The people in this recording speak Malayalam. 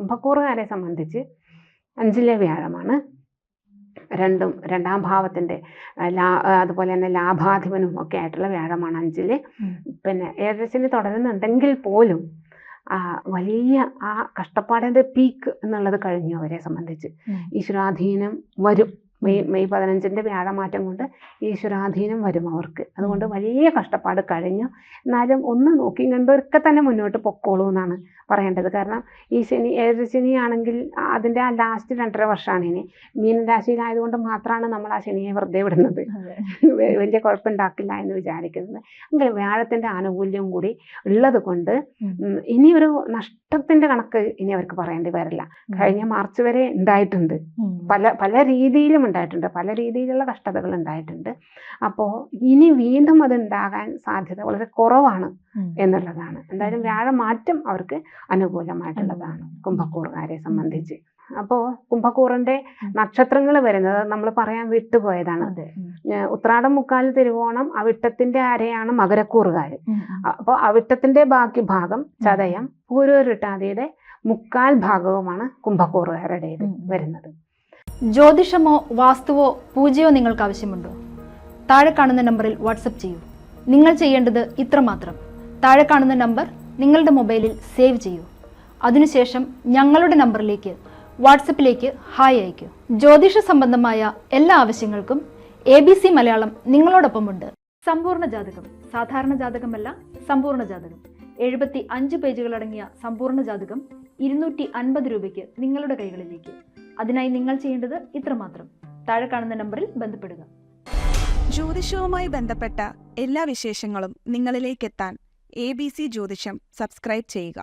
കുംഭക്കൂറുകാരെ സംബന്ധിച്ച് 5ലെ വ്യാഴമാണ്. രണ്ടാം ഭാവത്തിൻ്റെ അതുപോലെ തന്നെ ലാഭാധിപനും ഒക്കെ ആയിട്ടുള്ള വ്യാഴമാണ് 5ല്. പിന്നെ 7ര ശനി തുടരുന്നുണ്ടെങ്കിൽ പോലും വലിയ ആ കഷ്ടപ്പാടിൻ്റെ പീക്ക് എന്നുള്ളത് കഴിഞ്ഞു അവരെ സംബന്ധിച്ച്. ഈശ്വരാധീനം വരും. മെയ് 15ൻ്റെ വ്യാഴമാറ്റം കൊണ്ട് ഈശ്വരാധീനം വരും അവർക്ക്. അതുകൊണ്ട് വലിയ കഷ്ടപ്പാട് കഴിഞ്ഞു. എന്നാലും ഒന്ന് നോക്കി കണ്ടവരൊക്കെ തന്നെ മുന്നോട്ട് പൊക്കോളൂ എന്നാണ് പറയേണ്ടത്. കാരണം ഈ ശനി 7ര ശനിയാണെങ്കിൽ അതിൻ്റെ ആ ലാസ്റ്റ് 2.5 വർഷമാണ് ഇനി. മീനരാശിയിലായതുകൊണ്ട് മാത്രമാണ് നമ്മൾ ആ ശനിയെ വെറുതെ വിടുന്നത്, വലിയ കുഴപ്പമുണ്ടാക്കില്ല എന്ന് വിചാരിക്കുന്നത്. എങ്കിൽ വ്യാഴത്തിൻ്റെ ആനുകൂല്യം കൂടി ഉള്ളത് കൊണ്ട് ഇനി ഒരു നഷ്ടത്തിൻ്റെ കണക്ക് ഇനി അവർക്ക് പറയേണ്ടി വരില്ല. കഴിഞ്ഞ മാർച്ച് വരെ ഉണ്ടായിട്ടുണ്ട്, പല രീതിയിലും ഉണ്ടായിട്ടുണ്ട്, പല രീതിയിലുള്ള കഷ്ടതകൾ ഉണ്ടായിട്ടുണ്ട്. അപ്പോൾ ഇനി വീണ്ടും അത് ഉണ്ടാകാൻ സാധ്യത വളരെ കുറവാണ് എന്നുള്ളതാണ്. എന്തായാലും വ്യാഴമാറ്റം അവർക്ക് അനുകൂലമായിട്ടുള്ളതാണ് കുംഭക്കൂറുകാരെ സംബന്ധിച്ച്. അപ്പോൾ കുംഭക്കൂറിന്റെ നക്ഷത്രങ്ങൾ വരുന്നത് നമ്മൾ പറയാൻ വിട്ടുപോയതാണ്. ഉത്രാടം, മുക്കാൽ, തിരുവോണം, അവിട്ടത്തിന്റെ അരയാണ് മകരക്കൂറുകാർ. അപ്പോൾ അവിട്ടത്തിന്റെ ബാക്കി ഭാഗം ചതയം, പൂരോരുട്ടാതിയുടെ മുക്കാൽ ഭാഗവുമാണ് കുംഭക്കൂറുകാരുടെ വരുന്നത്. ജ്യോതിഷമോ വാസ്തുവോ പൂജയോ നിങ്ങൾക്ക് ആവശ്യമുണ്ടോ? താഴെ കാണുന്ന നമ്പറിൽ വാട്സപ്പ് ചെയ്യൂ. നിങ്ങൾ ചെയ്യേണ്ടത് ഇത്രമാത്രം: താഴെ കാണുന്ന നമ്പർ നിങ്ങളുടെ മൊബൈലിൽ സേവ് ചെയ്യൂ. അതിനുശേഷം ഞങ്ങളുടെ നമ്പറിലേക്ക് വാട്സപ്പിലേക്ക് ഹായ് അയക്കൂ. ജ്യോതിഷ സംബന്ധമായ എല്ലാ ആവശ്യങ്ങൾക്കും ABC മലയാളം നിങ്ങളോടൊപ്പമുണ്ട്. സമ്പൂർണ്ണ ജാതകം, സാധാരണ ജാതകമല്ല, സമ്പൂർണ്ണ ജാതകം. 75 പേജുകളടങ്ങിയ സമ്പൂർണ്ണ ജാതകം 250 രൂപയ്ക്ക് നിങ്ങളുടെ കൈകളിലേക്ക്. അതിനായി നിങ്ങൾ ചെയ്യേണ്ടത് ഇത്രമാത്രം: താഴെ കാണുന്ന നമ്പറിൽ ബന്ധപ്പെടുക. ജ്യോതിഷവുമായി ബന്ധപ്പെട്ട എല്ലാ വിശേഷങ്ങളും നിങ്ങളിലേക്കെത്താൻ ABC ജ്യോതിഷം സബ്സ്ക്രൈബ് ചെയ്യുക.